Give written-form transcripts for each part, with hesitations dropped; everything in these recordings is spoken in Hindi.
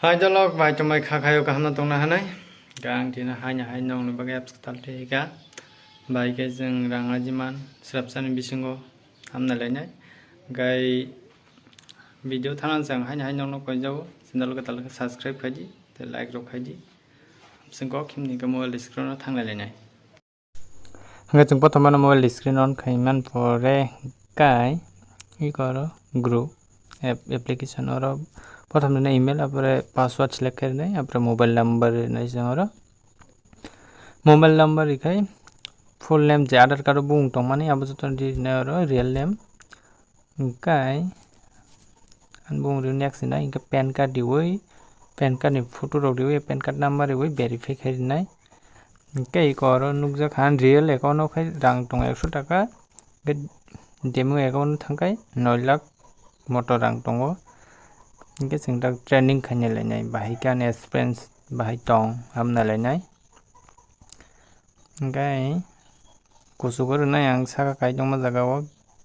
Hai jalok bai tomai khakhayo kahamna tongna hanai gang tina hanya hai nong ni bagai apps talte ka bai ke jeng rangajiman srapsani bisingo hamna lainai gai video thanan sang hanya hai nong no koi jawo channel ka tal subscribe khaji te like ro khaji singko khimni ka mobile screen no thangla lainai hanga chung pothoma no mobile screen on khaiman pore kai ই করো গ্রুপ application oro প্রথম দিনে ইমেল তারপরে পাসওয়ার্ড সিলেক্ট করে নেই তারপরে মোবাইল নাম্বার নেই জংর মোবাইল নাম্বার ইখাই ফুল নেম যে আধার কার্ড বুং টং মানে আবো যতন দি নেरो रियल नेम ইকাই আন বুং রি নেক্সট না ইকা প্যান কার্ড দিওই প্যান কার্ড नि ফটো রক দিওই প্যান কার্ড নাম্বার দিওই ভেরিফাই করে নাই ইকাই করো নুকজা খান रियल অ্যাকাউন্ট খাই রাং টং 100 টাকা डेमो अकाउंट थांखाय 9 लाख मोटर रां दङ इनके जों दा ट्रेनिंग खायनो लायनाय बाहायगान एक्सपिरियेन्स बाहाय दं हामना लायनाय ओमफ्राय कुसुगर नाय आं सागा खाय दं मा जागाव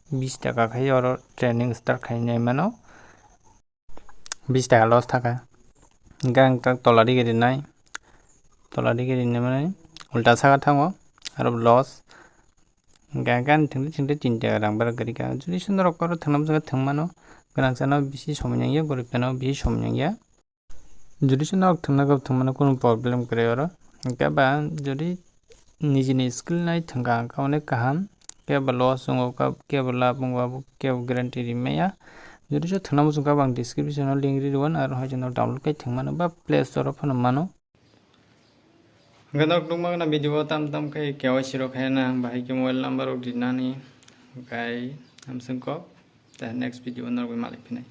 20 टाका खाय और ट्रेनिंग स्टार्ट खायनाय मानो 20 टाका लस थाका गां तक तलारि गेरिनाय माने उल्टा सागा थाङो आरो लस गागान थिंदे चिन्ता रां बारा गरिका जुदि सुन्दर कर थांनाम जागा थांमानो गोनां जाना बिसि समयनाय गरिबनाव बिसि समयनाय जुदि सुन्दर थांमानो कोनो प्रब्लेम करे आरो गाबा जुदि निजिनि स्किल नाय थांगा गावने काहाम केबा लस जंगो का केबा लाभ बुंबाबो केबा ग्यारान्टि रिमाया जुदि सो थांनाम जंगा बां डिस्क्रिप्शनाव लिंक रिवन आरो हायजनाव डाउनलोड खाय थांमानो बा प्ले स्टोर आव फनमानो गनक दुंमागना भिडियो ताम खाय केवाइसि रो खायना बाहाय के मोबाइल नंबर दिनानि गाय हमसंको दा नेक्स्ट भिडियो नरगै मालिक फिनाय